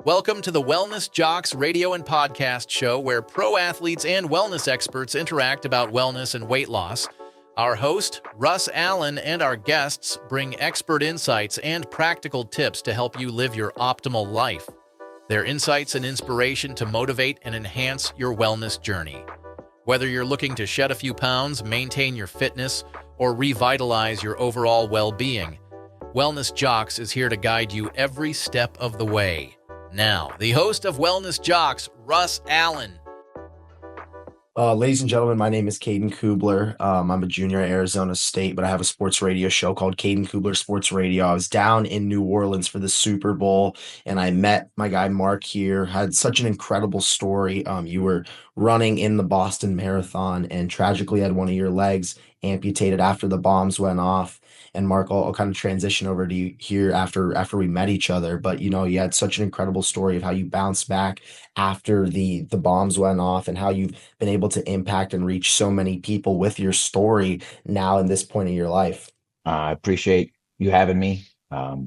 Welcome to the Wellness Jocks radio and podcast show where pro athletes and wellness experts interact about wellness and weight loss. Our host, Russ Allen, and our guests bring expert insights and practical tips to help you live your optimal life. Their insights and inspiration to motivate and enhance your wellness journey. Whether you're looking to shed a few pounds, maintain your fitness, or revitalize your overall well-being, Wellness Jocks is here to guide you every step of the way. Now, the host of Wellness Jocks, Russ Allen. Ladies and gentlemen, my name is Caden Kubler. I'm a junior at Arizona State, but I have a sports radio show called Caden Kubler Sports Radio. I was down in New Orleans for the Super Bowl, and I met my guy Marc here. Had such an incredible story. You were running in the Boston Marathon and tragically had one of your legs amputated after the bombs went off. And Marc, I'll kind of transition over to you here after we met each other. But you had such an incredible story of how you bounced back after the bombs went off and how you've been able to impact and reach so many people with your story now in this point of your life. I appreciate you having me. I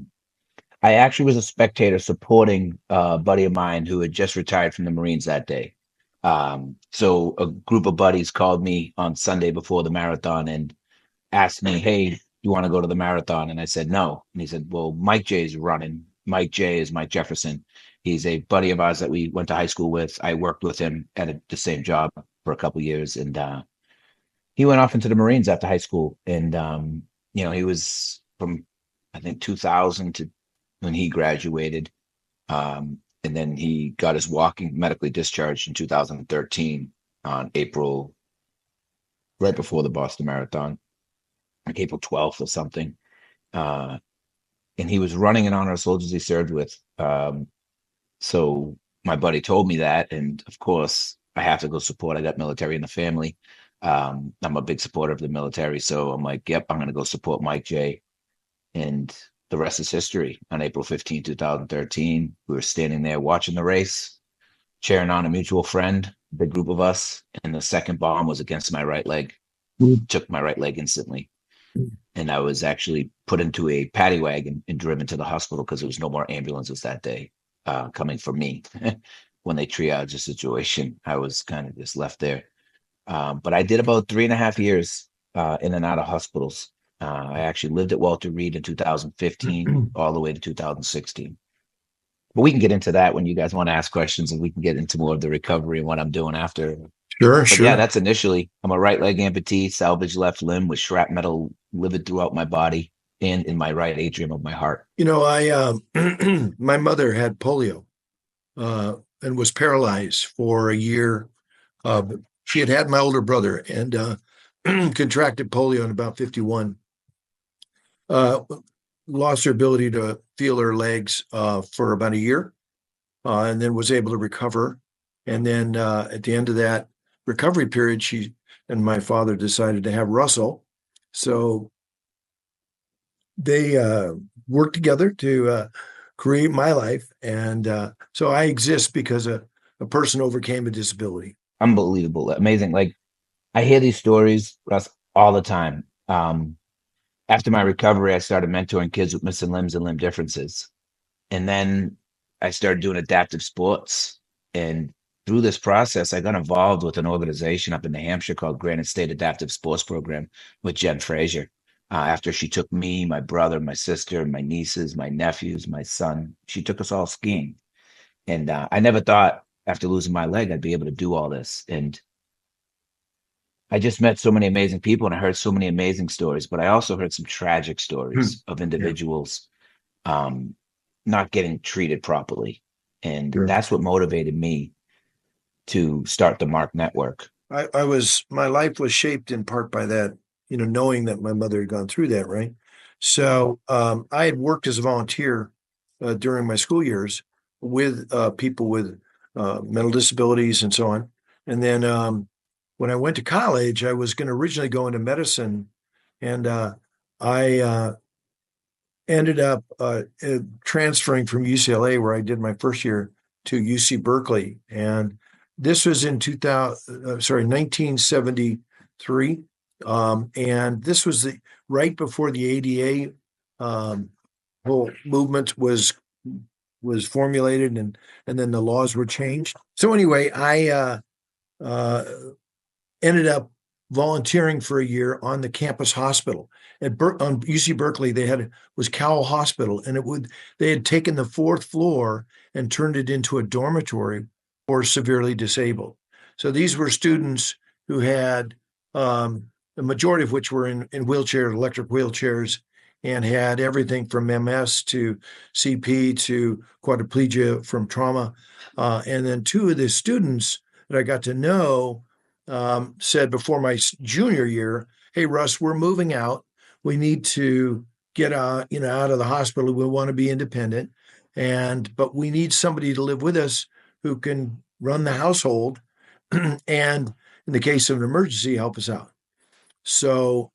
actually was a spectator supporting a buddy of mine who had just retired from the Marines that day. So a group of buddies called me on Sunday before the marathon and asked me, "Hey, you want to go to the marathon?" And I said, "No." And he said, "Well, Mike J is running." Mike J is Mike Jefferson. He's a buddy of ours that we went to high school with. I worked with him at the same job for a couple of years. And he went off into the Marines after high school. And, he was from, I think, 2000 to when he graduated. And then he got his walking medically discharged in 2013 on April, right before the Boston Marathon, like April 12th or something. And he was running in honor of soldiers he served with. So my buddy told me that. And of course, I have to go support. I got military in the family. I'm a big supporter of the military. So I'm like, yep, I'm going to go support Mike J. And the rest is history. On April 15, 2013, we were standing there watching the race, cheering on a mutual friend, a big group of us. And the second bomb was against my right leg. Took my right leg instantly. And I was actually put into a paddy wagon and driven to the hospital because there was no more ambulances that day coming for me. When they triaged the situation, I was kind of just left there. But I did about 3.5 years in and out of hospitals. I actually lived at Walter Reed in 2015 all the way to 2016. But we can get into that when you guys want to ask questions, and we can get into more of the recovery and what I'm doing after. Sure. Yeah, that's initially. I'm a right leg amputee, salvaged left limb with shrapnel livid throughout my body and in my right atrium of my heart. I my mother had polio and was paralyzed for a year. She had my older brother and contracted polio in about 51. Lost her ability to feel her legs for about a year, and then was able to recover. And then at the end of that recovery period, she and my father decided to have Russell. So they worked together to create my life. And so I exist because a person overcame a disability. Unbelievable. Amazing. Like, I hear these stories, Russ, all the time. After my recovery, I started mentoring kids with missing limbs and limb differences. And then I started doing adaptive sports. And through this process, I got involved with an organization up in New Hampshire called Granite State Adaptive Sports Program with Jen Frazier. After she took me, my brother, my sister, my nieces, my nephews, my son, she took us all skiing. And I never thought after losing my leg, I'd be able to do all this. And I just met so many amazing people and I heard so many amazing stories, but I also heard some tragic stories of individuals not getting treated properly. And that's what motivated me to start the Marc Network. My life was shaped in part by that, knowing that my mother had gone through that, right? So I had worked as a volunteer during my school years with people with mental disabilities and so on. And then when I went to college, I was going to originally go into medicine, and I ended up transferring from UCLA, where I did my first year, to UC Berkeley. And this was in 1973. And this was right before the ADA whole movement was was formulated, and then the laws were changed. So anyway, I ended up volunteering for a year on the campus hospital on UC Berkeley. Was Cowell Hospital, and they had taken the fourth floor and turned it into a dormitory for severely disabled. So these were students who had the majority of which were in wheelchairs, electric wheelchairs, and had everything from MS to CP to quadriplegia from trauma. And then two of the students that I got to know said before my junior year, "Hey, Russ, we're moving out. We need to get out of the hospital. We want to be independent, but we need somebody to live with us who can run the household, and in the case of an emergency, help us out." So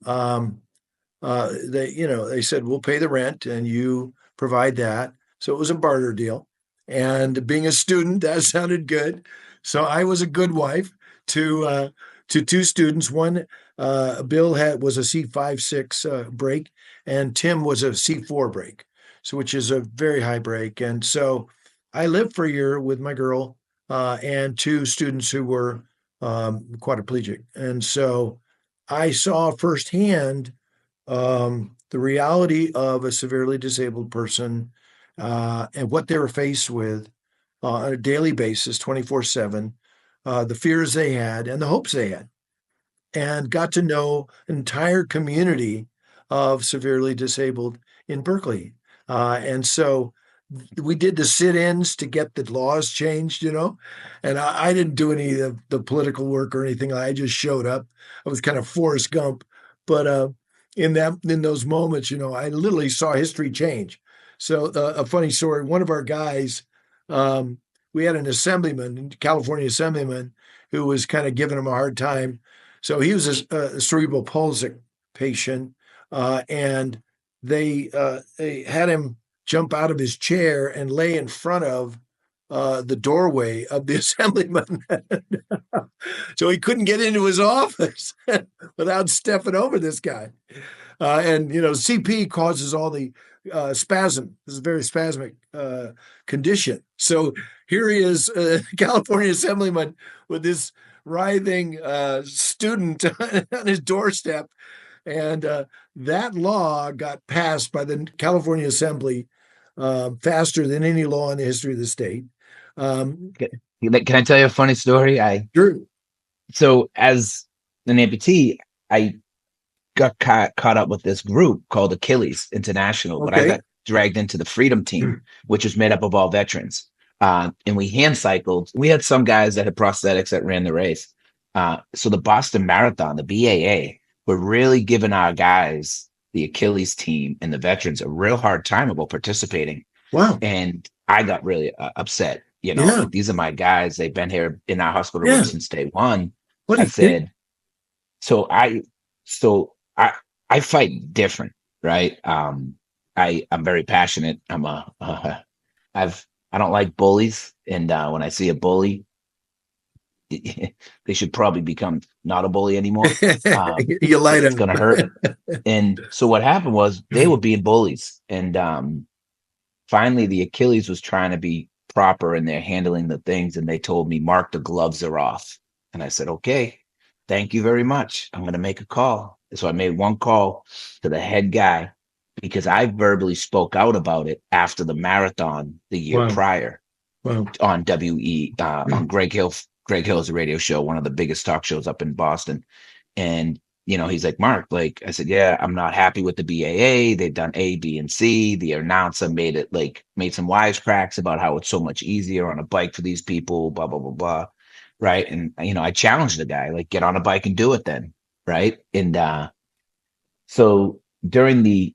they said, "We'll pay the rent and you provide that." So it was a barter deal. And being a student, that sounded good. So I was a good wife to two students. One, Bill was a C5-6 brake, and Tim was a C4 brake, so which is a very high brake. And so I lived for a year with my girl and two students who were quadriplegic. And so I saw firsthand the reality of a severely disabled person and what they were faced with on a daily basis, 24/7, the fears they had and the hopes they had, and got to know an entire community of severely disabled in Berkeley. And so we did the sit-ins to get the laws changed, and I didn't do any of the political work or anything. I just showed up. I was kind of Forrest Gump, but in those moments, I literally saw history change. So a funny story: one of our guys, we had an assemblyman, California assemblyman, who was kind of giving him a hard time. So he was a cerebral palsy patient, and they had him jump out of his chair and lay in front of the doorway of the assemblyman. So he couldn't get into his office without stepping over this guy. And CP causes all the spasm. This is a very spasmic condition. So here he is, California assemblyman, with this writhing student on his doorstep. And that law got passed by the California Assembly faster than any law in the history of the state. Can I tell you a funny story? Sure. So as an amputee, I got caught up with this group called Achilles International, but I got dragged into the Freedom Team, which is made up of all veterans. And we hand cycled. We had some guys that had prosthetics that ran the race. So the Boston Marathon, the BAA, were really giving our guys, the Achilles team and the veterans, a real hard time about participating. Wow. And I got really upset. Like, these are my guys. They've been here in our hospital since day one. I said, so I fight different, right? I'm very passionate. I don't like bullies. And when I see a bully, they should probably become not a bully anymore. You light it's going to hurt. And so what happened was they were being bullies. And finally, the Achilles was trying to be proper and they're handling the things. And they told me, "Mark, the gloves are off." And I said, "Okay, thank you very much. I'm going to make a call." So I made one call to the head guy because I verbally spoke out about it after the marathon the year prior on on Greg Hill's radio show, one of the biggest talk shows up in Boston. And, he's like, "Mark," like I said, "Yeah, I'm not happy with the BAA. They've done A, B, and C. The announcer made some wisecracks about how it's so much easier on a bike for these people, blah, blah, blah, blah." Right. And, I challenged the guy, like, get on a bike and do it then. Right. And so during the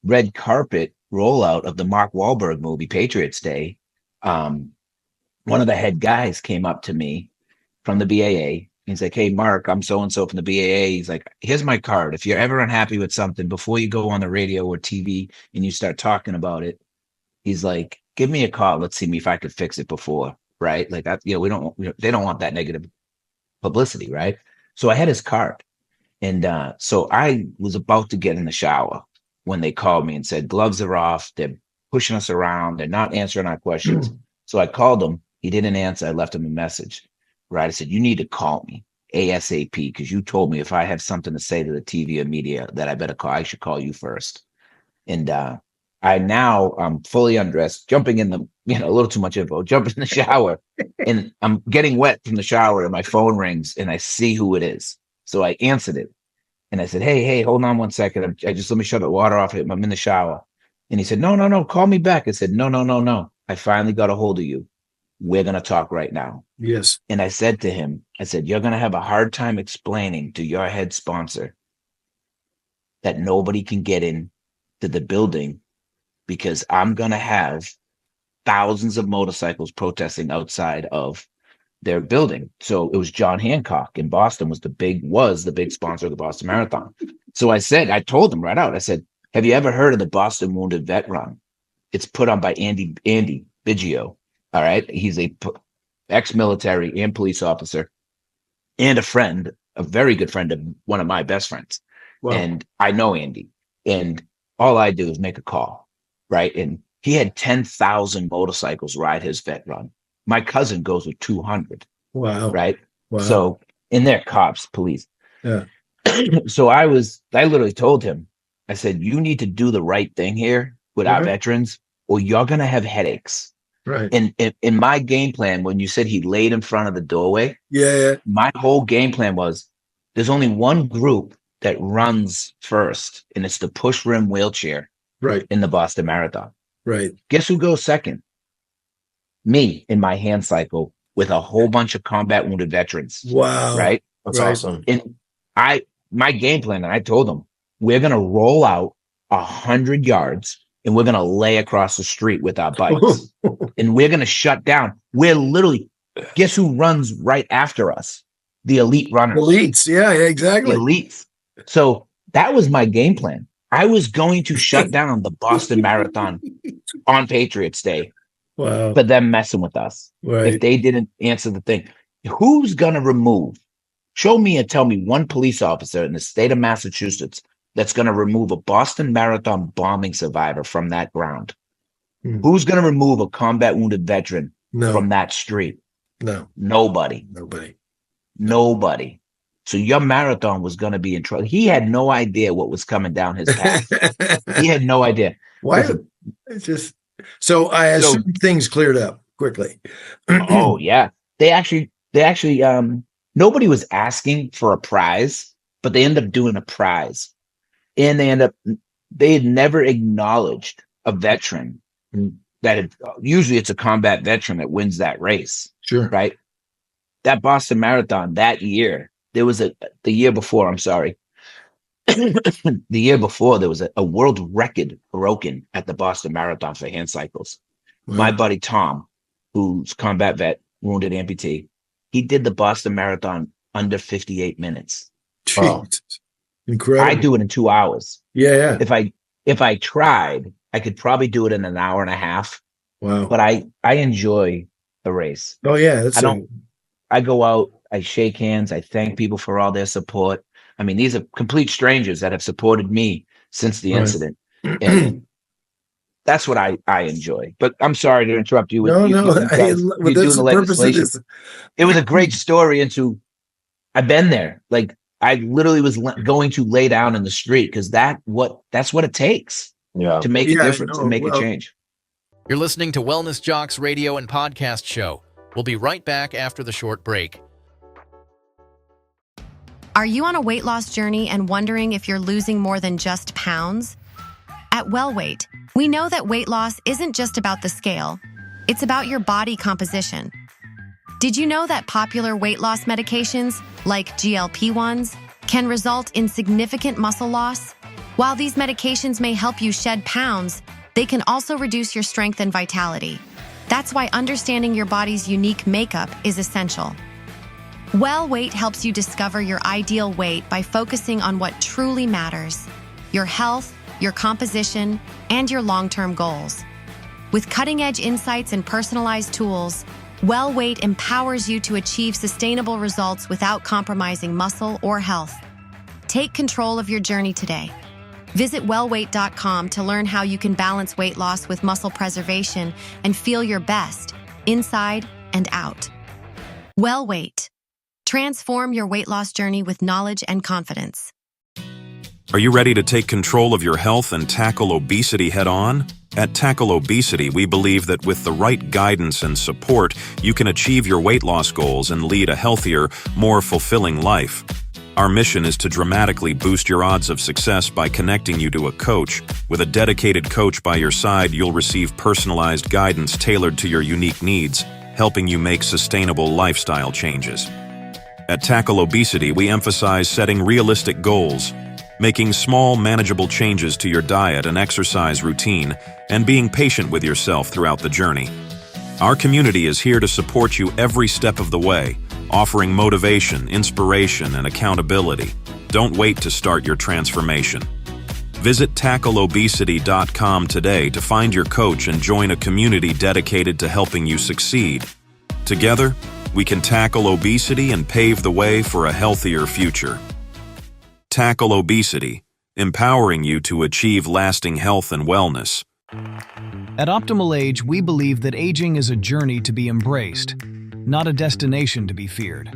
red carpet rollout of the Mark Wahlberg movie, Patriots Day, one of the head guys came up to me from the BAA. He's like, "Hey, Mark, I'm so-and-so from the BAA." He's like, "Here's my card. If you're ever unhappy with something, before you go on the radio or TV and you start talking about it," he's like, "give me a call. Let's see if I could fix it before." Right. Like that, they don't want that negative publicity. Right. So I had his card. And so I was about to get in the shower when they called me and said, "Gloves are off. They're pushing us around. They're not answering our questions. So I called him. He didn't answer. I left him a message, right? I said, you need to call me ASAP because you told me if I have something to say to the TV or media that I should call you first. And I'm fully undressed, jumping in the, a little too much info, jumping in the shower, and I'm getting wet from the shower, and my phone rings, and I see who it is. So I answered it, and I said, hey, hold on 1 second. Let me shut the water off. I'm in the shower. And he said, no, call me back. I said, no. I finally got a hold of you. We're going to talk right now. Yes. And I said to him, you're going to have a hard time explaining to your head sponsor that nobody can get in to the building because I'm going to have thousands of motorcycles protesting outside of their building. So it was John Hancock in Boston was the big sponsor of the Boston Marathon. So I told him right out, I said, have you ever heard of the Boston Wounded Vet Run? It's put on by Andy Biggio. All right. He's a ex-military and police officer and a very good friend of one of my best friends. Wow. And I know Andy, and all I do is make a call. Right. And he had 10,000 motorcycles ride his vet run. My cousin goes with 200. Wow. Right. Wow. So, and they're cops, police. Yeah. So I literally told him, I said, you need to do the right thing here with our veterans, or you're going to have headaches. Right. And in my game plan, when you said he laid in front of the doorway, my whole game plan was there's only one group that runs first, and it's the push rim wheelchair. Right. In the Boston Marathon. Right. Guess who goes second? Me in my hand cycle with a whole bunch of combat wounded veterans. Wow. Right. That's awesome. And my game plan, and I told them, we're going to roll out 100 yards and we're going to lay across the street with our bikes and we're going to shut down. We're literally, guess who runs right after us? The elite runners. Elites. Yeah, exactly. The elites. So that was my game plan. I was going to shut down the Boston Marathon on Patriots Day for them messing with us. Right. If they didn't answer the thing. Who's going to show me and tell me one police officer in the state of Massachusetts that's going to remove a Boston Marathon bombing survivor from that ground? Who's going to remove a combat wounded veteran from that street? No. Nobody. So your marathon was going to be in trouble. He had no idea what was coming down his path. He had no idea. Why? It's just so I assume things cleared up quickly. Oh yeah, they actually. Nobody was asking for a prize, but they ended up doing a prize, and they had never acknowledged a veteran usually it's a combat veteran that wins that race. Sure. Right. That Boston Marathon that year. The year before, there was a world record broken at the Boston Marathon for hand cycles. Wow. My buddy Tom, who's combat vet, wounded amputee, he did the Boston Marathon under 58 minutes. Jeez. Incredible. I do it in 2 hours. Yeah. If I tried, I could probably do it in an hour and a half. Wow. But I enjoy the race. Oh yeah. I go out, I shake hands, I thank people for all their support. I mean, these are complete strangers that have supported me since the incident. And that's what I enjoy. But I'm sorry to interrupt you. That's the purpose of this. It was a great story I've been there. Like I literally was going to lay down in the street because that's what it takes to make a difference and make a change. You're listening to Wellness Jocks radio and podcast show. We'll be right back after the short break. Are you on a weight loss journey and wondering if you're losing more than just pounds? At WellWeight, we know that weight loss isn't just about the scale. It's about your body composition. Did you know that popular weight loss medications, like GLP-1s, can result in significant muscle loss? While these medications may help you shed pounds, they can also reduce your strength and vitality. That's why understanding your body's unique makeup is essential. WellWeight helps you discover your ideal weight by focusing on what truly matters: your health, your composition, and your long-term goals. With cutting-edge insights and personalized tools, WellWeight empowers you to achieve sustainable results without compromising muscle or health. Take control of your journey today. Visit wellweight.com to learn how you can balance weight loss with muscle preservation and feel your best, inside and out. WellWeight. Transform your weight loss journey with knowledge and confidence. Are you ready to take control of your health and tackle obesity head-on? At Tackle Obesity, we believe that with the right guidance and support, you can achieve your weight loss goals and lead a healthier, more fulfilling life. Our mission is to dramatically boost your odds of success by connecting you to a coach. With a dedicated coach by your side, you'll receive personalized guidance tailored to your unique needs, helping you make sustainable lifestyle changes. At Tackle Obesity, we emphasize setting realistic goals, making small, manageable changes to your diet and exercise routine, and being patient with yourself throughout the journey. Our community is here to support you every step of the way, offering motivation, inspiration, and accountability. Don't wait to start your transformation. Visit tackleobesity.com today to find your coach and join a community dedicated to helping you succeed. Together, we can tackle obesity and pave the way for a healthier future. Tackle Obesity, empowering you to achieve lasting health and wellness. At Optimal Age, we believe that aging is a journey to be embraced, not a destination to be feared.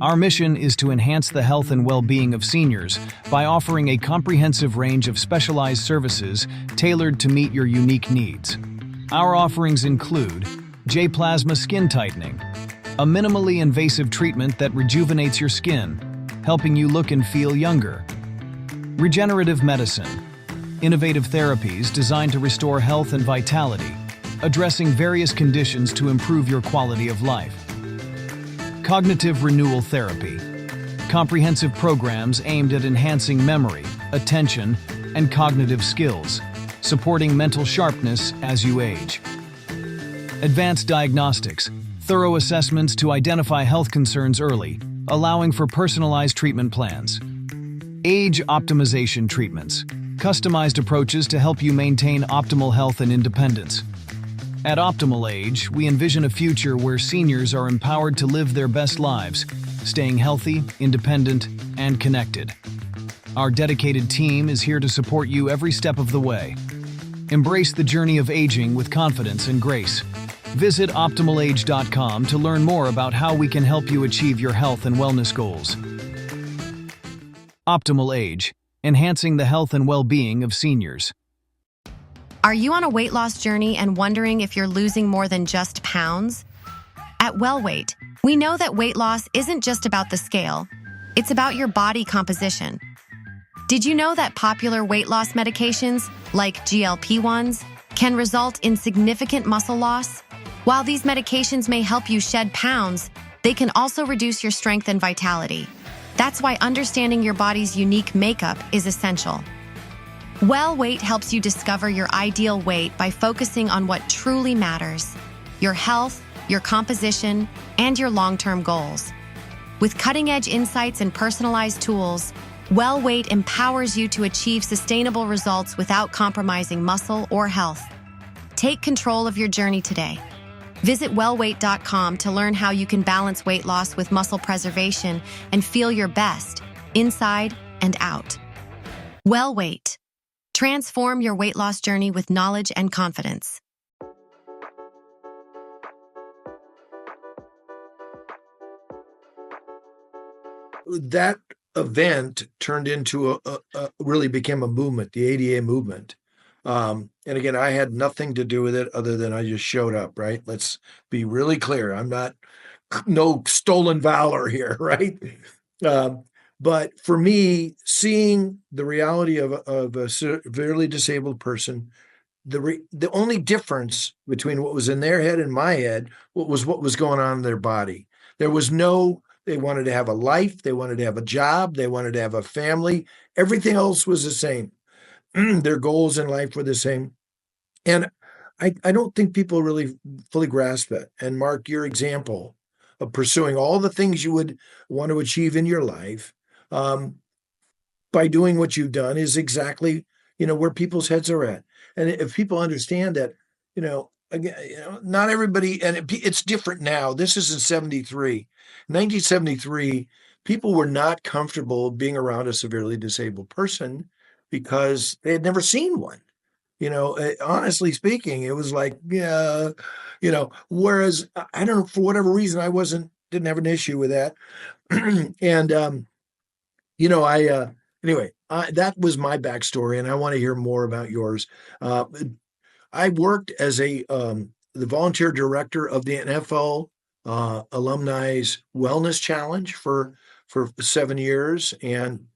Our mission is to enhance the health and well-being of seniors by offering a comprehensive range of specialized services tailored to meet your unique needs. Our offerings include J-Plasma Skin Tightening, a minimally invasive treatment that rejuvenates your skin, helping you look and feel younger. Regenerative medicine, innovative therapies designed to restore health and vitality, addressing various conditions to improve your quality of life. Cognitive renewal therapy, comprehensive programs aimed at enhancing memory, attention, and cognitive skills, supporting mental sharpness as you age. Advanced diagnostics, thorough assessments to identify health concerns early, allowing for personalized treatment plans. Age optimization treatments, customized approaches to help you maintain optimal health and independence. At Optimal Age, we envision a future where seniors are empowered to live their best lives, staying healthy, independent, and connected. Our dedicated team is here to support you every step of the way. Embrace the journey of aging with confidence and grace. Visit OptimalAge.com to learn more about how we can help you achieve your health and wellness goals. Optimal Age, enhancing the health and well-being of seniors. Are you on a weight loss journey and wondering if you're losing more than just pounds? At WellWeight, we know that weight loss isn't just about the scale, it's about your body composition. Did you know that popular weight loss medications, like GLP-1s, can result in significant muscle loss? While these medications may help you shed pounds, they can also reduce your strength and vitality. That's why understanding your body's unique makeup is essential. WellWeight helps you discover your ideal weight by focusing on what truly matters: your health, your composition, and your long-term goals. With cutting-edge insights and personalized tools, WellWeight empowers you to achieve sustainable results without compromising muscle or health. Take control of your journey today. Visit wellweight.com to learn how you can balance weight loss with muscle preservation and feel your best, inside and out. WellWeight. Transform your weight loss journey with knowledge and confidence. That event turned into really became a movement, the ADA movement. And again, I had nothing to do with it other than I just showed up, right? Let's be really clear. I'm not, no stolen valor here, right? But for me, seeing the reality of a severely disabled person, the only difference between what was in their head and my head, what was going on in their body. There was no, they wanted to have a life, they wanted to have a job, they wanted to have a family. Everything else was the same. Their goals in life were the same. And I don't think people really fully grasp it. And Marc, your example of pursuing all the things you would want to achieve in your life by doing what you've done is exactly, where people's heads are at. And if people understand that, again, not everybody, and it's different now. This is in 73. 1973, people were not comfortable being around a severely disabled person because they had never seen one. Honestly speaking, it was like, yeah, whereas I don't know, for whatever reason, didn't have an issue with that. And, anyway, that was my backstory, and I want to hear more about yours. Uh, I worked as the volunteer director of the NFL Alumni's Wellness Challenge for 7 years, and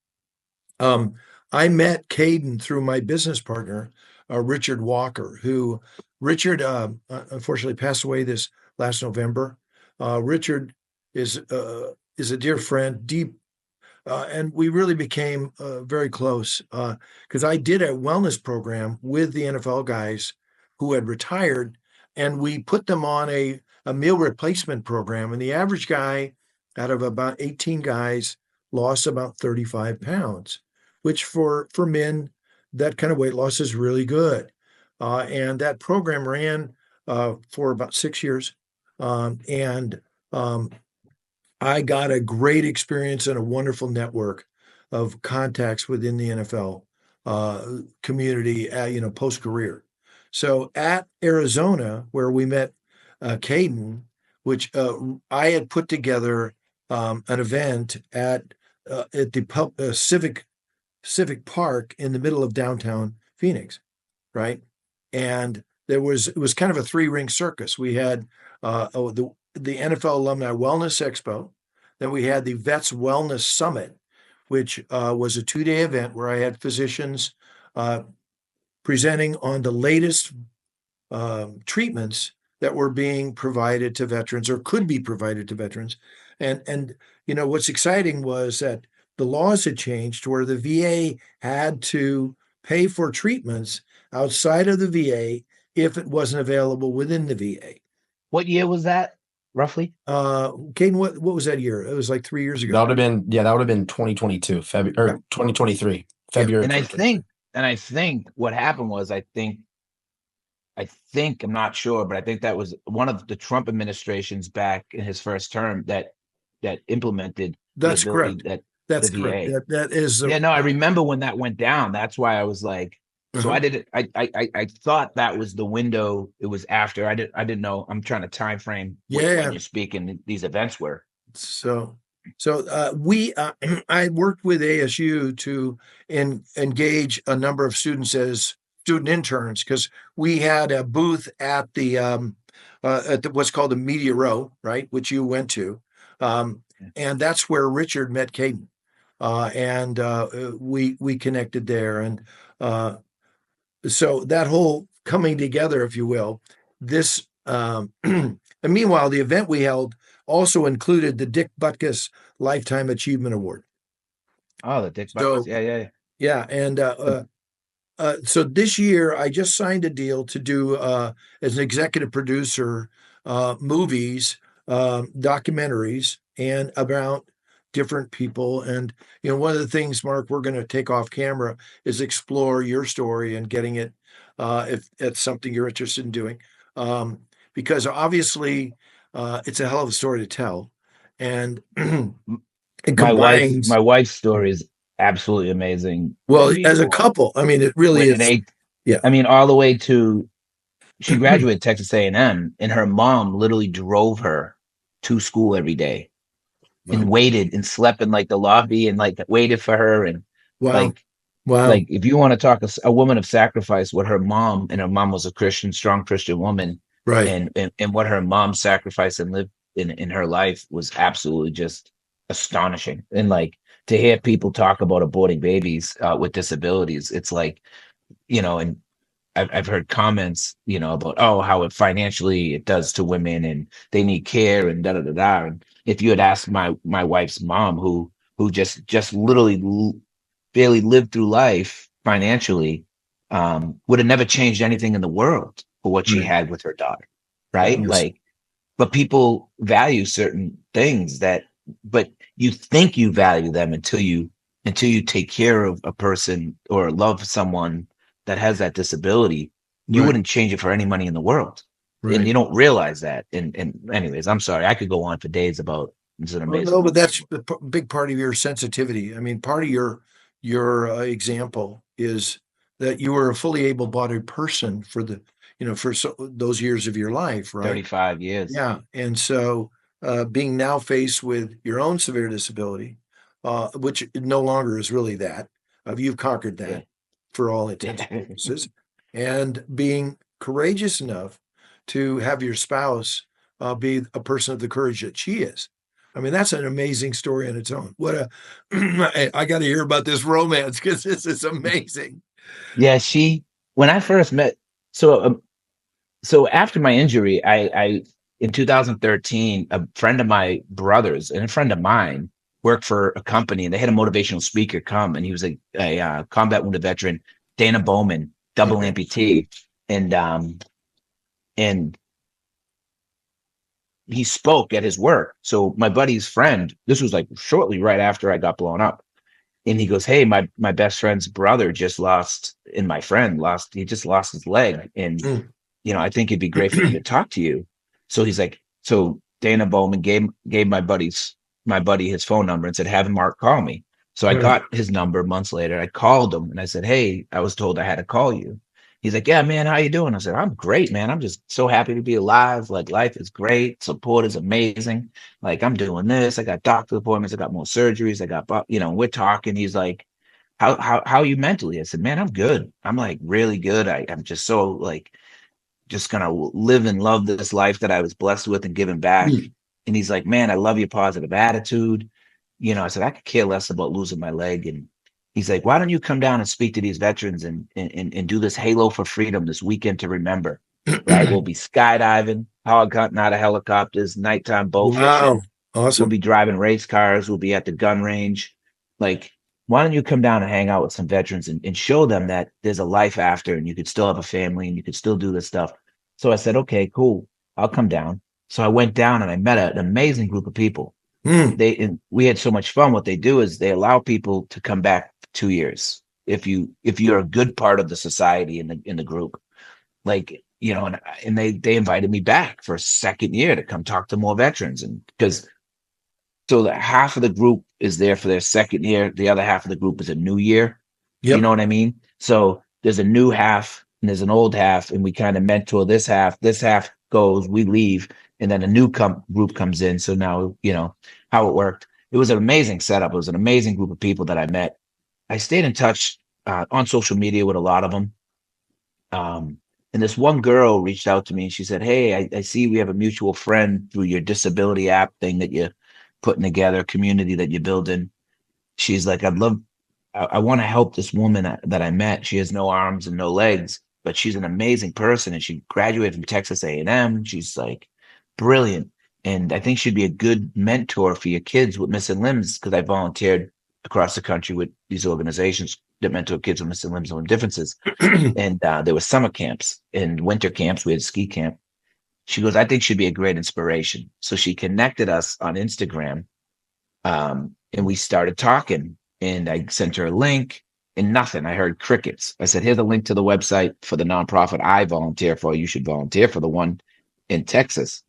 um, I met Caden through my business partner, Richard Walker, who Richard unfortunately passed away this last November. Richard is a dear friend, deep, and we really became very close because I did a wellness program with the NFL guys who had retired, and we put them on a meal replacement program. And the average guy out of about 18 guys lost about 35 pounds, which for men, that kind of weight loss is really good. And that program ran for about 6 years. And I got a great experience and a wonderful network of contacts within the NFL community, post career. So at Arizona, where we met Caden, which I had put together an event at the Civic Park in the middle of downtown Phoenix, right? And it was kind of a 3-ring circus. We had the NFL Alumni Wellness Expo. Then we had the Vets Wellness Summit, which was a 2-day event where I had physicians presenting on the latest treatments that were being provided to veterans or could be provided to veterans. And what's exciting was that the laws had changed where the VA had to pay for treatments outside of the VA if it wasn't available within the VA. What year was that, roughly? Caden, what was that year? It was like 3 years ago. That would have been 2022, February or 2023, February. And I think what happened was I think I'm not sure, but I think that was one of the Trump administrations back in his first term that implemented. That's correct. That's the correct. VA. That is. I remember when that went down. That's why I was like, so I didn't. I thought that was the window. It was after. I didn't know. I'm trying to time frame when you're speaking. These events were. So I worked with ASU to engage a number of students as student interns because we had a booth at the what's called the Media Row, right, which you went to, and that's where Richard met Caden, and we connected there, and so that whole coming together, if you will, this and meanwhile the event we held also included the Dick Butkus Lifetime Achievement Award. Oh, the Dick Butkus, yeah, and so this year I just signed a deal to do as an executive producer movies, documentaries, and about different people. And one of the things, Mark, we're going to take off camera is explore your story and getting it if it's something you're interested in doing, because obviously it's a hell of a story to tell, and it combines. My wife's story is absolutely amazing. Well, as a couple, I mean, it really is. Yeah, I mean, all the way to she graduated Texas A&M, and her mom literally drove her to school every day. And waited and slept in like the lobby and like waited for her and like if you want to talk a woman of sacrifice, what her mom was a strong Christian woman, right? And what her mom sacrificed and lived in her life was absolutely just astonishing. And like to hear people talk about aborting babies with disabilities, it's like, and I've heard comments, about how it financially it does to women and they need care and da da da da. And if you had asked my wife's mom, who just literally barely lived through life financially, would have never changed anything in the world for what she had with her daughter, right? Yes. But people value certain things but you think you value them until you take care of a person or love someone that has that disability. You wouldn't change it for any money in the world. Right. And you don't realize that. And anyways, I'm sorry. I could go on for days about it's an amazing. No, but that's a big part of your sensitivity. I mean, part of your your example is that you were a fully able-bodied person for those years of your life, right? 35 years. Yeah. And so being now faced with your own severe disability, which no longer is really that, you've conquered Yeah. that for all intents and purposes, and being courageous enough to have your spouse be a person of the courage that she is. I mean, that's an amazing story on its own. What a, I got to hear about this romance because this is amazing. Yeah, when I first met, so so after my injury, I in 2013, a friend of my brother's and a friend of mine worked for a company, and they had a motivational speaker come, and he was a combat wounded veteran, Dana Bowman, double Okay. amputee, and he spoke at his work. So my buddy's friend, this was like shortly right after I got blown up. And he goes, "Hey, my best friend's brother just lost, and my friend lost, he just lost his leg. And, Mm. I think it'd be great for him to talk to you." So he's like, so Dana Bowman gave my buddy his phone number and said, "Have Mark call me." So I Right. got his number months later. I called him and I said, "Hey, I was told I had to call you." He's like, "Yeah, man, how you doing?" I said, "I'm great, man. I'm just so happy to be alive. Like, life is great. Support is amazing. Like, I'm doing this. I got doctor appointments. I got more surgeries. I got, we're talking." He's like, how are you mentally? I said, "Man, I'm good. I'm like really good. I'm just so like, just gonna live and love this life that I was blessed with and giving back." Mm. And he's like, "Man, I love your positive attitude." I said, "I could care less about losing my leg." And he's like, "Why don't you come down and speak to these veterans and do this Halo for Freedom this weekend to remember?" Right? We'll be skydiving, hog hunting out of helicopters, nighttime boat Wow. fishing. We'll Awesome. be driving race cars. We'll be at the gun range. Like, why don't you come down and hang out with some veterans and show them that there's a life after, and you could still have a family and you could still do this stuff. So I said, "Okay, cool. I'll come down." So I went down and I met an amazing group of people. Mm. And we had so much fun. What they do is they allow people to come back for 2 years if you're a good part of the society in the group. Like, and they invited me back for a second year to come talk to more veterans. And because so that half of the group is there for their second year, the other half of the group is a new year. You Yep. know what I mean? So there's a new half and there's an old half, and we kind of mentor this half. This half goes, we leave, and then a new group comes in. So now, how it worked. It was an amazing setup. It was an amazing group of people that I met. I stayed in touch on social media with a lot of them. And this one girl reached out to me and she said, "Hey, I see we have a mutual friend through your disability app thing that you're putting together, community that you're building." She's like, I want to help this woman that I met. She has no arms and no legs, but she's an amazing person. And she graduated from Texas A&M. She's like brilliant. And I think she'd be a good mentor for your kids with missing limbs, because I volunteered across the country with these organizations that mentor kids with missing limbs and differences. And there were summer camps and winter camps. We had a ski camp. She goes, "I think she'd be a great inspiration." So she connected us on Instagram, and we started talking. And I sent her a link and nothing. I heard crickets. I said, "Here's a link to the website for the nonprofit I volunteer for. You should volunteer for the one in Texas."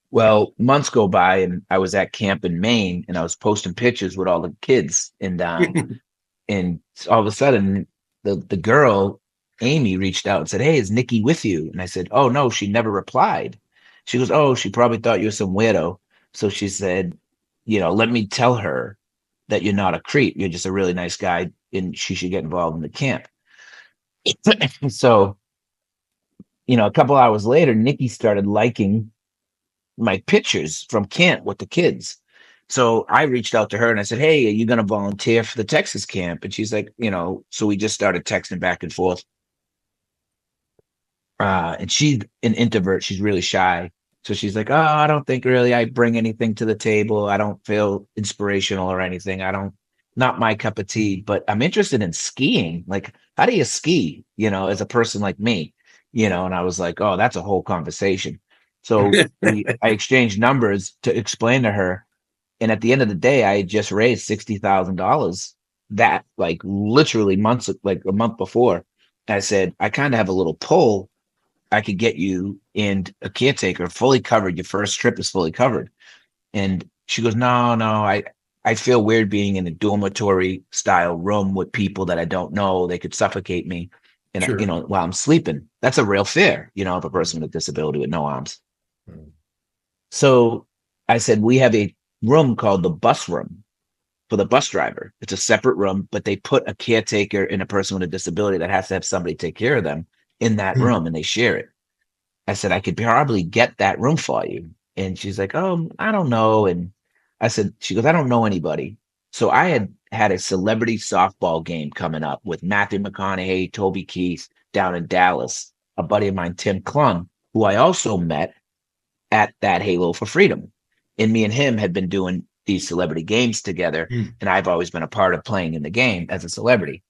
Well, months go by and I was at camp in Maine and I was posting pictures with all the kids. And all of a sudden the girl, Amy, reached out and said, "Hey, is Nikki with you?" And I said, "Oh, no," she never replied. She goes, "Oh, she probably thought you were some weirdo." So she said, "Let me tell her that you're not a creep. You're just a really nice guy and she should get involved in the camp." So, a couple hours later, Nikki started liking my pictures from camp with the kids. So I reached out to her and I said, "Hey, are you going to volunteer for the Texas camp?" And she's like, so we just started texting back and forth. And she's an introvert. She's really shy. So she's like, "Oh, I don't think really I bring anything to the table. I don't feel inspirational or anything. Not my cup of tea, but I'm interested in skiing. Like, how do you ski, as a person like me?" And I was like, "Oh, that's a whole conversation." So I exchanged numbers to explain to her. And at the end of the day, I had just raised $60,000 that like literally like a month before. I said, "I kind of have a little pull. I could get you and a caretaker fully covered. Your first trip is fully covered." And she goes, "No, no, I feel weird being in a dormitory style room with people that I don't know. They could suffocate me, and Sure. while I'm sleeping. That's a real fear, of a person with a disability with no arms. Mm. So I said, we have a room called the bus room for the bus driver. It's a separate room, but they put a caretaker and a person with a disability that has to have somebody take care of them in that Mm. room, and they share it. I said, I could probably get that room for you. And she's like, oh, I don't know. And she goes, I don't know anybody. So I had a celebrity softball game coming up with Matthew McConaughey, Toby Keith down in Dallas, a buddy of mine, Tim Clun, who I also met at that Halo for Freedom. And me and him had been doing these celebrity games together. Mm. And I've always been a part of playing in the game as a celebrity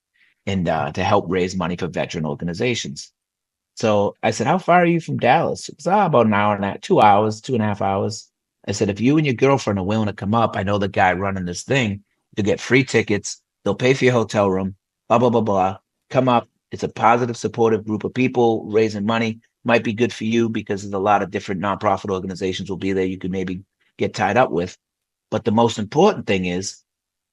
and to help raise money for veteran organizations. So I said, how far are you from Dallas? It was about an hour and a half, 2 hours, 2.5 hours. I said, if you and your girlfriend are willing to come up, I know the guy running this thing. You'll get free tickets. They'll pay for your hotel room, blah, blah, blah, blah. Come up. It's a positive, supportive group of people raising money. Might be good for you because there's a lot of different nonprofit organizations will be there. You could maybe get tied up with. But the most important thing is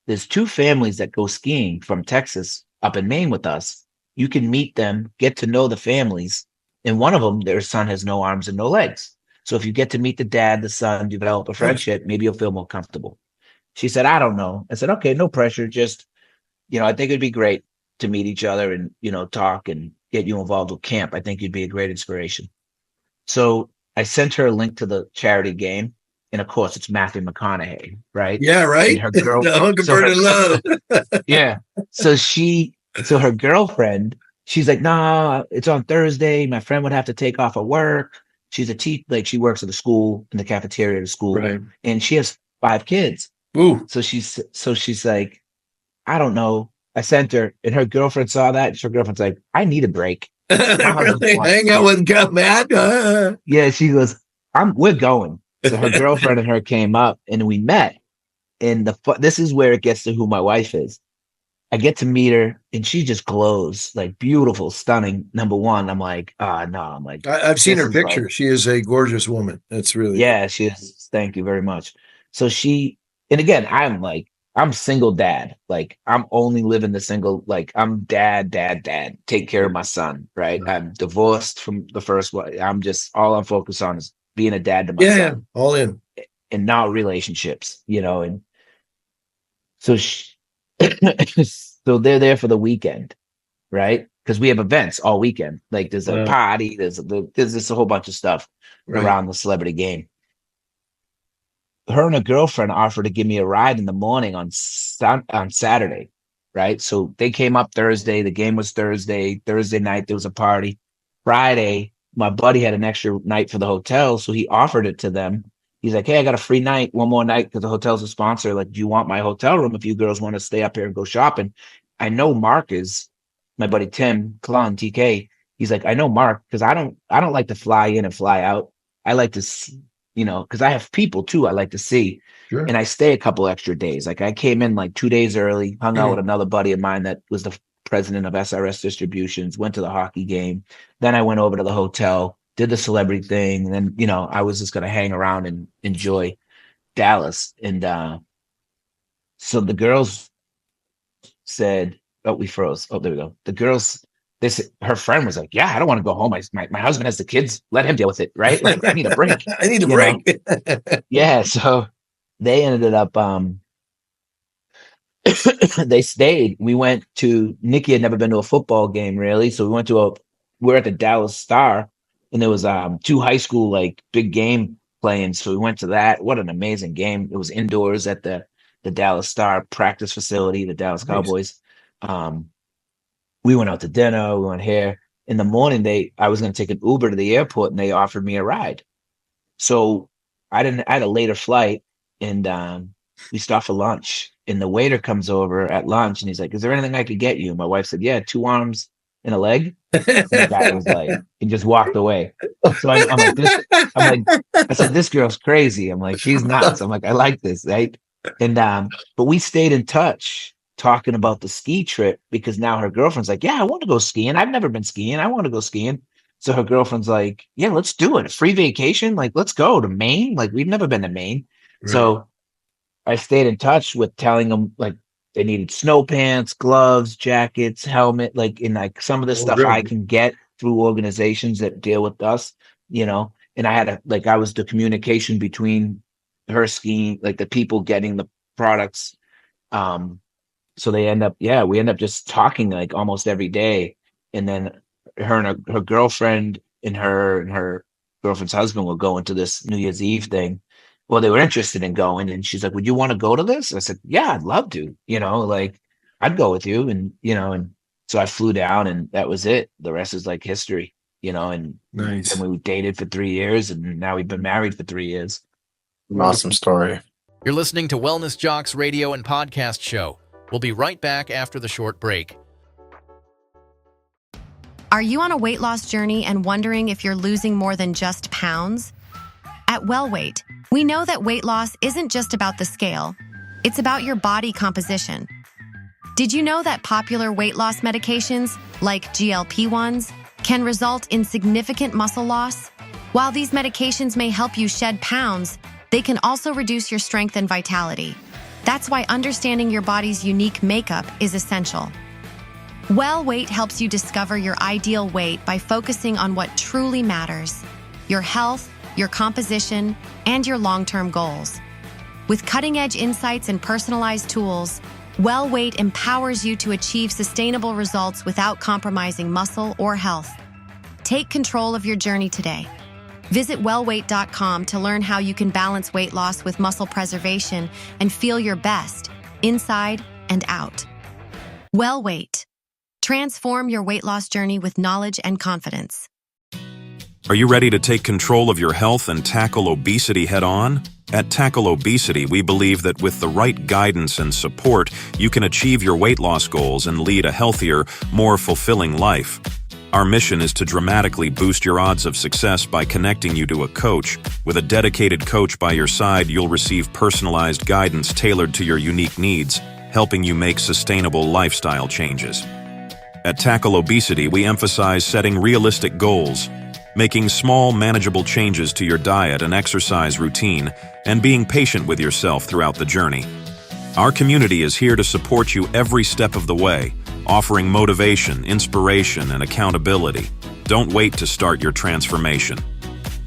there's 2 families that go skiing from Texas up in Maine with us. You can meet them, get to know the families. And one of them, their son has no arms and no legs. So if you get to meet the dad, the son, develop a friendship, maybe you'll feel more comfortable. She said, I don't know. I said, okay, no pressure. Just, I think it'd be great to meet each other and, talk and get you involved with camp. I think you'd be a great inspiration. So I sent her a link to the charity game. And of course, it's Matthew McConaughey, right? Yeah, right. And her girl, The Huckleberry Love. yeah. So her girlfriend, she's like, nah, it's on Thursday. My friend would have to take off of work. She's a teacher, like she works at a school in the cafeteria of the school, Right. and she has 5 kids. Ooh. So she's like, I don't know. I sent her, and her girlfriend saw that. Her girlfriend's like, I need a break. Really? Hang out with Matt. Yeah, she goes, we're going. So her girlfriend and her came up, and we met. And this is where it gets to who my wife is. I get to meet her, and she just glows, like beautiful, stunning. Number one, I'm like, no. I'm like, I've seen this her is picture. like- She is a gorgeous woman. That's really yeah, she is. Thank you very much. So and again, I'm single dad. Like I'm only living the single, like I'm dad, take care of my son, right? I'm divorced from the first one. All I'm focused on is being a dad to my son. All in. And not relationships, and so so they're there for the weekend, right? Because we have events all weekend. Like there's a party, there's just a whole bunch of stuff around the celebrity game. Her and her girlfriend offered to give me a ride in the morning on Saturday, right? So they came up Thursday. The game was Thursday. Thursday night there was a party. Friday, my buddy had an extra night for the hotel, so he offered it to them. He's like, hey, I got a free night, one more night, because the hotel's a sponsor. Like, do you want my hotel room if you girls want to stay up here and go shopping? I know Marc is my buddy Tim Clun, TK. He's like, I know Marc because I don't like to fly in and fly out. I like to, because I have people too I like to see. Sure. And I stay a couple extra days. Like I came in like 2 days early, hung out with another buddy of mine that was the president of SRS Distributions, went to the hockey game. Then I went over to the hotel, did the celebrity thing. And then, I was just going to hang around and enjoy Dallas. And so the girls said, oh, we froze. Oh, there we go. The girls, her friend was like, yeah, I don't want to go home. My husband has the kids. Let him deal with it. Right. Like I need a break. I need a break. Yeah. So they ended up, they stayed. We went to, Nikki had never been to a football game really. So we went to we're at the Dallas Star, and there was 2 high school, like big game playing. So we went to that. What an amazing game. It was indoors at the Dallas Star practice facility, the Dallas Cowboys. We went out to dinner. We went here. In the morning, I was going to take an Uber to the airport, and they offered me a ride. So I had a later flight, and we stopped for lunch. And the waiter comes over at lunch, and he's like, is there anything I could get you? My wife said, yeah, 2 arms and a leg. And the guy was like, and just walked away. So I'm like, I said, this girl's crazy. I'm like, she's nuts. I'm like, I like this, right? And but we stayed in touch talking about the ski trip, because now her girlfriend's like, yeah, I want to go skiing. I've never been skiing. I want to go skiing. So her girlfriend's like, yeah, let's do it. A free vacation. Like, let's go to Maine. Like, we've never been to Maine. Right. So I stayed in touch with telling them like they needed snow pants, gloves, jackets, helmet, like some of the stuff I can get through organizations that deal with us, and I was the communication between her skiing, like the people getting the products. So we end up just talking like almost every day. And then her girlfriend and her girlfriend's husband will go into this New Year's Eve thing. Well, they were interested in going, and she's like, "Would you want to go to this?" I said, "Yeah, I'd love to. Like I'd go with you." And so I flew down, and that was it. The rest is like history, And Nice. we dated for 3 years, and now we've been married for 3 years. An awesome story. You're listening to Wellness Jocks radio and podcast show. We'll be right back after the short break. Are you on a weight loss journey and wondering if you're losing more than just pounds? At WellWeight, we know that weight loss isn't just about the scale. It's about your body composition. Did you know that popular weight loss medications, like GLP-1s, can result in significant muscle loss? While these medications may help you shed pounds, they can also reduce your strength and vitality. That's why understanding your body's unique makeup is essential. WellWeight helps you discover your ideal weight by focusing on what truly matters: your health, your composition, and your long-term goals. With cutting-edge insights and personalized tools, WellWeight empowers you to achieve sustainable results without compromising muscle or health. Take control of your journey today. Visit wellweight.com to learn how you can balance weight loss with muscle preservation and feel your best, inside and out. WellWeight. Transform your weight loss journey with knowledge and confidence. Are you ready to take control of your health and tackle obesity head-on? At Tackle Obesity, we believe that with the right guidance and support, you can achieve your weight loss goals and lead a healthier, more fulfilling life. Our mission is to dramatically boost your odds of success by connecting you to a coach. With a dedicated coach by your side, you'll receive personalized guidance tailored to your unique needs, helping you make sustainable lifestyle changes. At Tackle Obesity, we emphasize setting realistic goals, making small, manageable changes to your diet and exercise routine, and being patient with yourself throughout the journey. Our community is here to support you every step of the way, offering motivation, inspiration, and accountability. Don't wait to start your transformation.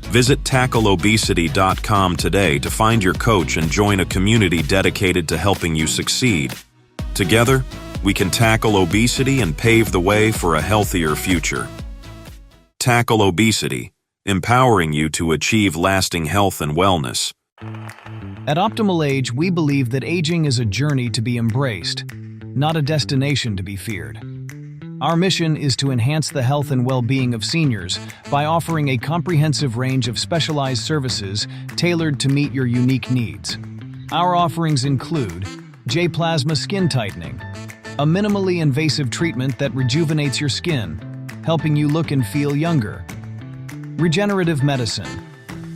Visit tackleobesity.com today to find your coach and join a community dedicated to helping you succeed. Together, we can tackle obesity and pave the way for a healthier future. Tackle Obesity, empowering you to achieve lasting health and wellness. At Optimal Age, we believe that aging is a journey to be embraced, not a destination to be feared. Our mission is to enhance the health and well-being of seniors by offering a comprehensive range of specialized services tailored to meet your unique needs. Our offerings include J-Plasma Skin Tightening, a minimally invasive treatment that rejuvenates your skin, helping you look and feel younger. Regenerative medicine,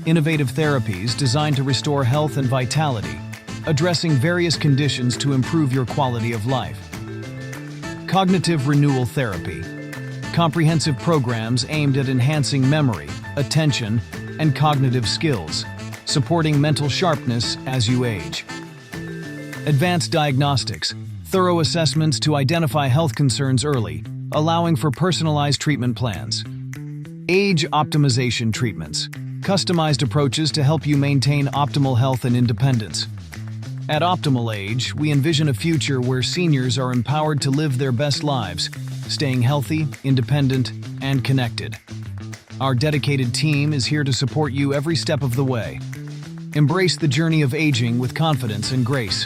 innovative therapies designed to restore health and vitality, addressing various conditions to improve your quality of life. Cognitive renewal therapy, comprehensive programs aimed at enhancing memory, attention, and cognitive skills, supporting mental sharpness as you age. Advanced diagnostics, thorough assessments to identify health concerns early, allowing for personalized treatment plans. Age optimization treatments, customized approaches to help you maintain optimal health and independence. At Optimal Age, we envision a future where seniors are empowered to live their best lives, staying healthy, independent, and connected. Our dedicated team is here to support you every step of the way. Embrace the journey of aging with confidence and grace.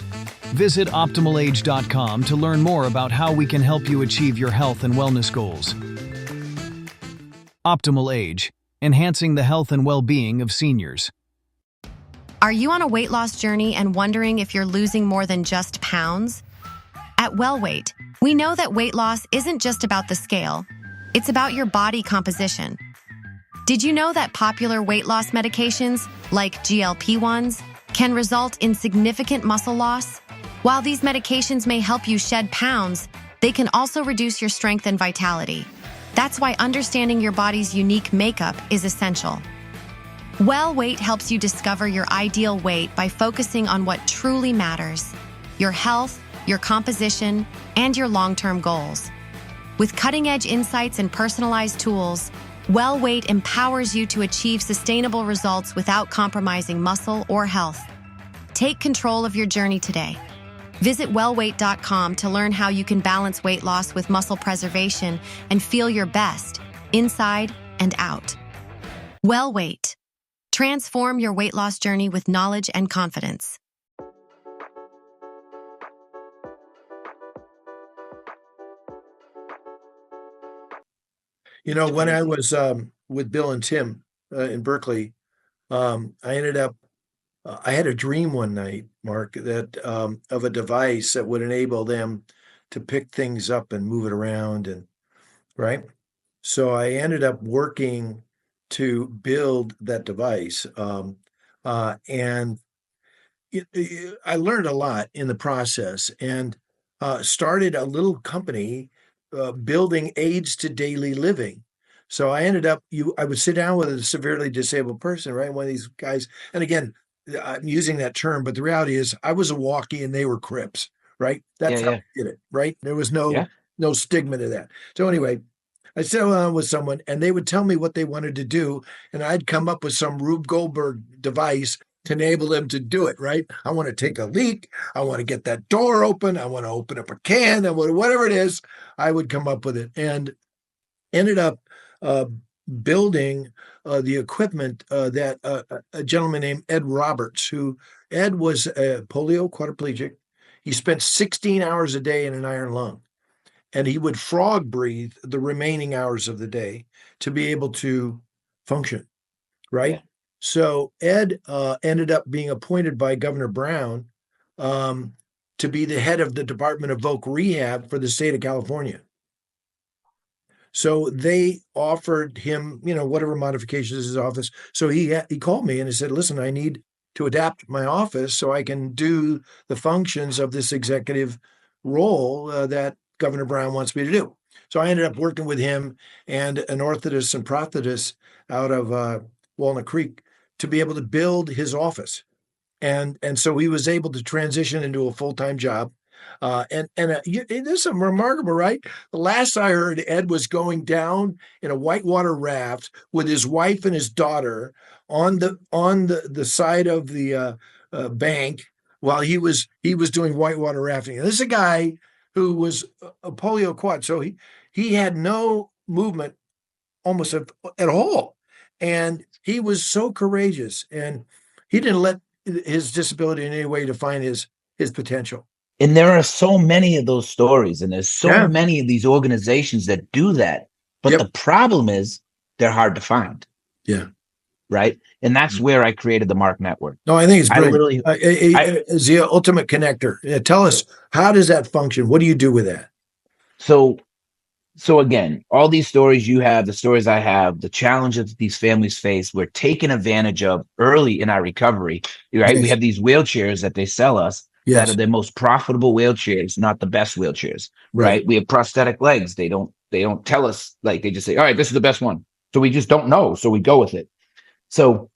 Visit OptimalAge.com to learn more about how we can help you achieve your health and wellness goals. Optimal Age, enhancing the health and well-being of seniors. Are you on a weight loss journey and wondering if you're losing more than just pounds? At WellWeight, we know that weight loss isn't just about the scale. It's about your body composition. Did you know that popular weight loss medications, like GLP-1s, can result in significant muscle loss? While these medications may help you shed pounds, they can also reduce your strength and vitality. That's why understanding your body's unique makeup is essential. Well Weight helps you discover your ideal weight by focusing on what truly matters: your health, your composition, and your long-term goals. With cutting-edge insights and personalized tools, Well Weight empowers you to achieve sustainable results without compromising muscle or health. Take control of your journey today. Visit wellweight.com to learn how you can balance weight loss with muscle preservation and feel your best, inside and out. Well Weight. Transform your weight loss journey with knowledge and confidence. When I was with Bill and Tim in Berkeley, I ended up, I had a dream one night, Mark, that of a device that would enable them to pick things up and move it around, and right. So I ended up working to build that device, and I learned a lot in the process, and started a little company building aids to daily living. So I ended up, I would sit down with a severely disabled person, right? One of these guys, and again, I'm using that term, but the reality is, I was a walkie and they were Crips, right? Yeah, That's how yeah, I did it, right? There was yeah. no stigma to that. So anyway, I sat down with someone and they would tell me what they wanted to do, and I'd come up with some Rube Goldberg device to enable them to do it, right? I want to take a leak. I want to get that door open. I want to open up a can, and whatever it is, I would come up with it, and ended up uh, building the equipment that a gentleman named Ed Roberts, who Ed was a polio quadriplegic. He spent 16 hours a day in an iron lung, and he would frog breathe the remaining hours of the day to be able to function, right? Yeah. So Ed ended up being appointed by Governor Brown to be the head of the Department of Voc Rehab for the state of California. So they offered him, whatever modifications his office. So he called me and he said, "Listen, I need to adapt my office so I can do the functions of this executive role that Governor Brown wants me to do." So I ended up working with him and an orthotist and prosthetist out of Walnut Creek to be able to build his office. And so he was able to transition into a full-time job. This is remarkable, right? The last I heard, Ed was going down in a whitewater raft with his wife and his daughter on the side of the bank while he was doing whitewater rafting. And this is a guy who was a polio quad, so he had no movement almost at all, and he was so courageous, and he didn't let his disability in any way define his potential. And there are so many of those stories, and there's so Yeah. many of these organizations that do that. But Yep. the problem is they're hard to find. Yeah. Right. And that's where I created the Marc Network. No, I think it's I brilliant. literally, Is the ultimate connector. Tell us, how does that function? What do you do with that? So again, all these stories you have, the stories I have, the challenges these families face, we're taken advantage of early in our recovery, right? Yes. We have these wheelchairs that they sell us that Yes. are the most profitable wheelchairs, not the best wheelchairs, right? We have prosthetic legs. They don't tell us, like, they just say, all right, this is the best one. So we just don't know. So we go with it. So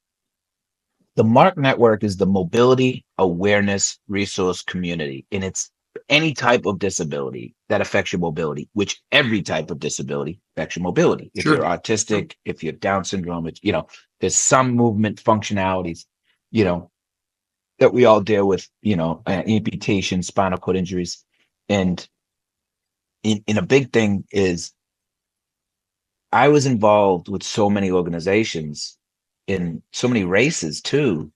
the Marc Network is the mobility awareness resource community, and it's any type of disability that affects your mobility, which every type of disability affects your mobility. If Sure. you're autistic, if you're Down syndrome, it's, there's some movement functionalities, that we all deal with, amputation, spinal cord injuries. And in a big thing is I was involved with so many organizations in so many races too.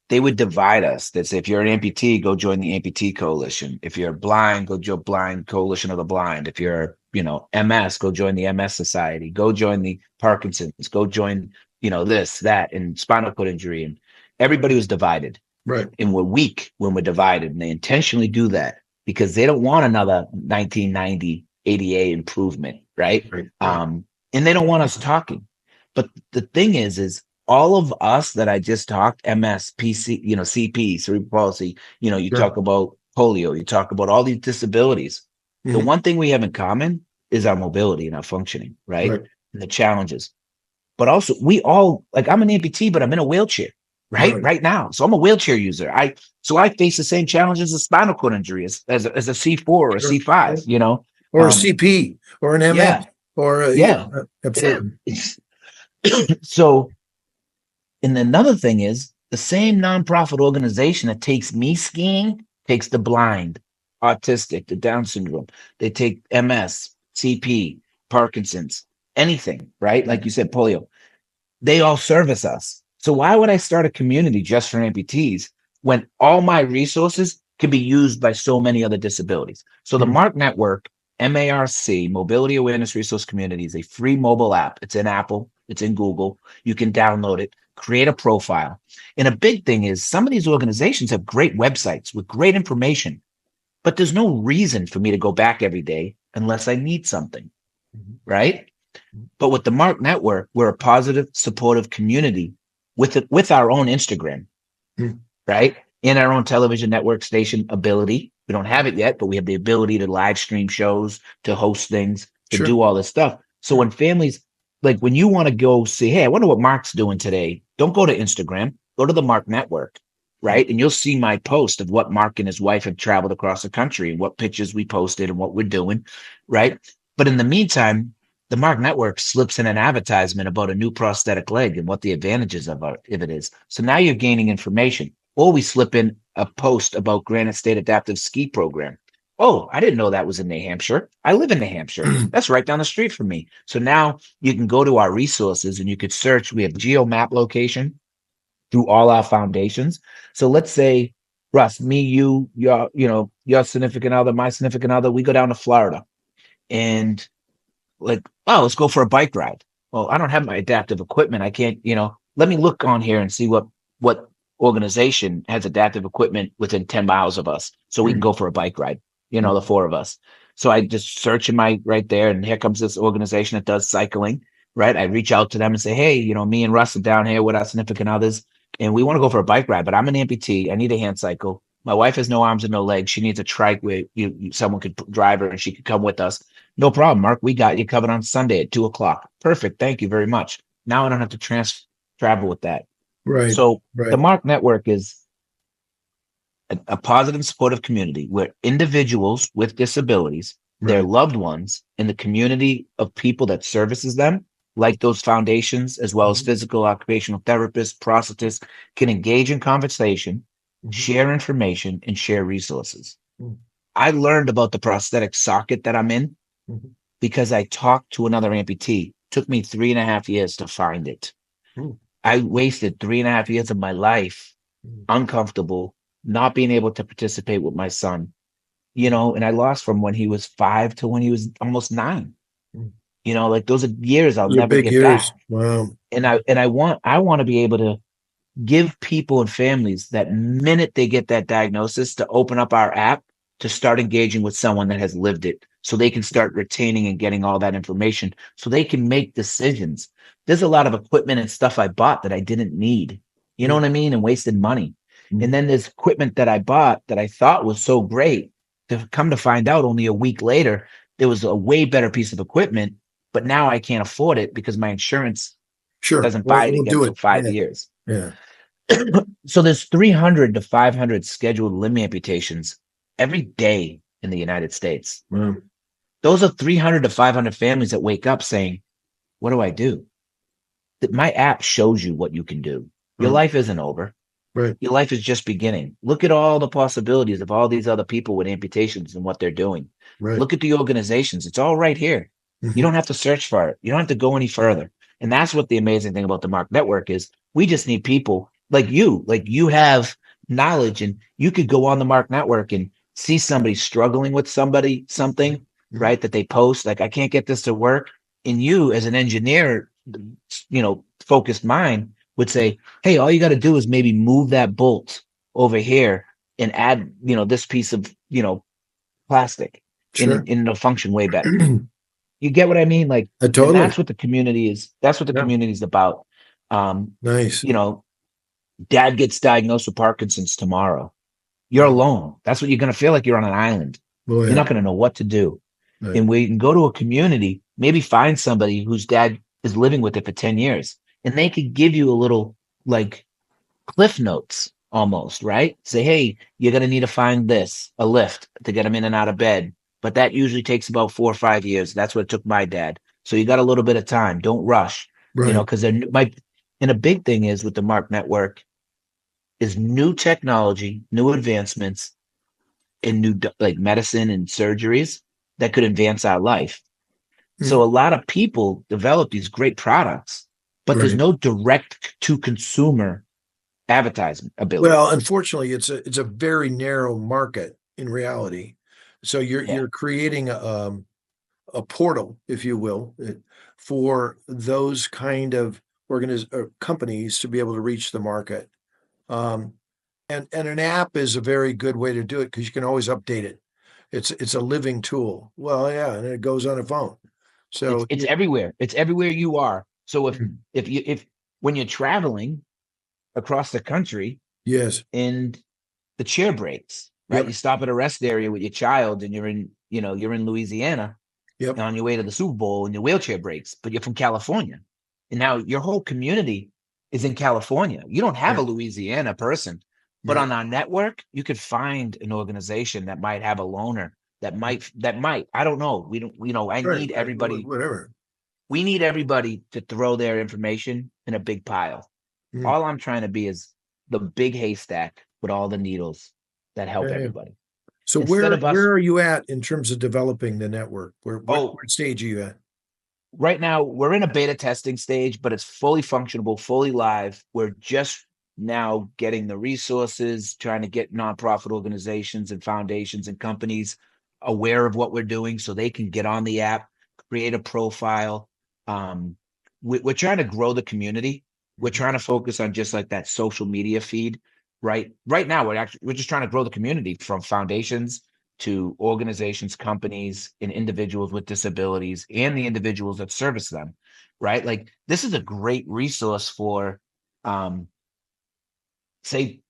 They would divide us. They'd say, if you're an amputee, go join the Amputee Coalition. If you're blind, go join Blind Coalition of the Blind. If you're, MS, go join the MS Society. Go join the Parkinson's. Go join, this, that, and spinal cord injury. And everybody was divided. Right. And we're weak when we're divided. And they intentionally do that because they don't want another 1990 ADA improvement, right? Right. And they don't want us talking. But the thing is all of us that I just talked, MS, PC, CP, cerebral palsy, you Sure. talk about polio, you talk about all these disabilities. The Mhm. one thing we have in common is our mobility and our functioning, right? Right. And the challenges. but also we all, like, I'm an amputee, but I'm in a wheelchair Right. right now. So I'm a wheelchair user. I face the same challenges as spinal cord injury as a C4 or a Sure. C5, you know? Or a CP or an Yeah, MS or yeah. absolutely. So, and another thing is the same nonprofit organization that takes me skiing takes the blind, autistic, the Down syndrome. They take MS, CP, Parkinson's, anything, right? Like you said, polio. They all service us. So why would I start a community just for amputees when all my resources can be used by so many other disabilities? So the Marc Network, MARC, Mobility Awareness Resource Community, is a free mobile app. It's in Apple, it's in Google. You can download it, create a profile. And a big thing is some of these organizations have great websites with great information, but there's no reason for me to go back every day unless I need something, right? But with the Marc Network, we're a positive, supportive community with our own Instagram, right? And our own television network station ability. We don't have it yet, but we have the ability to live stream shows, to host things, to do all this stuff. So when families, like when you want to go see, hey, I wonder what Marc's doing today, don't go to Instagram, go to the Marc Network, right? And you'll see my post of what Marc and his wife have traveled across the country and what pictures we posted and what we're doing, right? But in the meantime, the Marc Network slips in an advertisement about a new prosthetic leg and what the advantages of it is. So now you're gaining information. Or we slip in a post about Granite State Adaptive Ski Program. Oh, I didn't know that was in New Hampshire. I live in New Hampshire. That's right down the street from me. So now you can go to our resources and you could search. We have geo map location through all our foundations. So let's say, Russ, me, you, your significant other, my significant other, we go down to Florida and like, oh, let's go for a bike ride. Well, I don't have my adaptive equipment. I can't, let me look on here and see what organization has adaptive equipment within 10 miles of us. So we can go for a bike ride, the four of us. So I just search in right there and here comes this organization that does cycling, right? I reach out to them and say, hey, me and Russ are down here with our significant others and we want to go for a bike ride, but I'm an amputee. I need a hand cycle. My wife has no arms and no legs. She needs a trike where someone could drive her and she could come with us. No problem, Marc. We got you covered on Sunday at 2:00. Perfect. Thank you very much. Now I don't have to travel with that. Right. So the Marc Network is a positive, supportive community where individuals with disabilities, their loved ones, and the community of people that services them, like those foundations, as well as physical occupational therapists, prosthetists, can engage in conversation, share information, and share resources. I learned about the prosthetic socket that I'm in because I talked to another amputee. It took me 3.5 years to find it. I wasted 3.5 years of my life uncomfortable, not being able to participate with my son, and I lost from when he was 5 to when he was almost 9. Like those are years I'll never get back. Wow. And I want to be able to give people and families that minute they get that diagnosis to open up our app to start engaging with someone that has lived it so they can start retaining and getting all that information so they can make decisions. There's a lot of equipment and stuff I bought that I didn't need, you know what I mean? And wasted money. And then there's equipment that I bought that I thought was so great to come to find out only a week later, there was a way better piece of equipment, but now I can't afford it because my insurance doesn't buy it again for 5 years. Yeah. So there's 300 to 500 scheduled limb amputations every day in the United States. Those are 300 to 500 families that wake up saying, what do I do? My app shows you what you can do. Your life isn't over. Right. Your life is just beginning. Look at all the possibilities of all these other people with amputations and what they're doing. Right. Look at the organizations. It's all right here. You don't have to search for it. You don't have to go any further. And that's what the amazing thing about the Marc Network is. We just need people like you have knowledge and you could go on the Marc Network and see somebody struggling with something, right? That they post, like, I can't get this to work. And you as an engineer, focused mind would say, hey, all you got to do is maybe move that bolt over here and add, this piece of, plastic and it'll function way better. You get what I mean? Like, totally. And that's what the community is. That's what the community is about. Nice. Dad gets diagnosed with Parkinson's tomorrow. You're alone. That's what you're going to feel like. You're on an island. You're not going to know what to do. Right. And we can go to a community, maybe find somebody whose dad is living with it for 10 years. And they could give you a little like cliff notes almost, right? Say, hey, you're going to need to find a lift to get them in and out of bed. But that usually takes about 4 or 5 years. That's what it took my dad. So you got a little bit of time. Don't rush, Right. because there might, and a big thing is with the Marc Network is new technology, new advancements in new like medicine and surgeries that could advance our life. So a lot of people develop these great products, but there's Right. no direct to consumer advertising ability. Well, unfortunately, it's a very narrow market in reality. So you're Yeah. you're creating a portal, if you will, for those kind of companies to be able to reach the market. Um, and an app is a very good way to do it because you can always update it. It's a living tool. Well, yeah, and it goes on a phone. It's So it's everywhere. It's everywhere you are. So Mhm. if when you're traveling across the country Yes, and the chair breaks, right? yep, You stop at a rest area with your child and you're in Louisiana yep, on your way to the Super Bowl and your wheelchair breaks, but you're from California. And now your whole community is in California. You don't have a right, Louisiana person, but right. on our network, you could find an organization that might have a loaner I don't know. We don't, I Right, need right, everybody. whatever. We need everybody to throw their information in a big pile. Mm. All I'm trying to be is the big haystack with all the needles that help Yeah, yeah. everybody. So Instead of us, where are you at in terms of developing the network? oh, What stage are you at? right now we're in a beta testing stage, but it's fully functionable, fully live. We're just now getting the resources, trying to get nonprofit organizations and foundations and companies aware of what we're doing so they can get on the app, create a profile. We're trying to grow the community. We're trying to focus on just like that social media feed. Right now, we're just trying to grow the community from foundations to organizations, companies, and individuals with disabilities and the individuals that service them, right? Like this is a great resource for, say,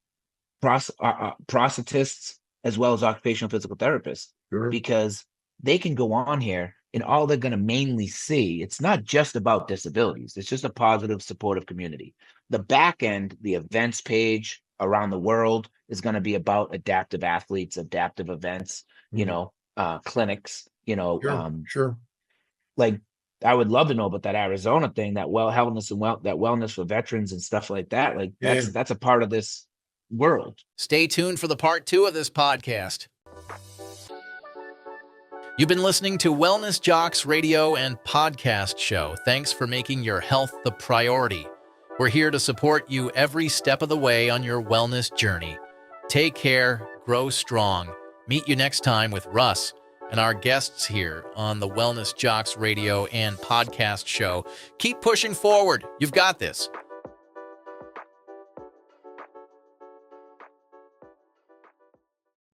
prosthetists as well as occupational physical therapists, Sure. because they can go on here and all they're going to mainly see, it's not just about disabilities. It's just a positive, supportive community. The back end, the events page around the world is going to be about adaptive athletes, adaptive events, Mm. clinics, Sure, sure. like I would love to know about that Arizona thing, that wellness and that wellness for veterans and stuff like that. Like Yeah. that's a part of this world. Stay tuned for the part 2 of this podcast. You've been listening to Wellness Jocks radio and podcast show. Thanks for making your health the priority. We're here to support you every step of the way on your wellness journey. Take care, grow strong. Meet you next time with Russ and our guests here on the Wellness Jocks radio and podcast show. Keep pushing forward. You've got this.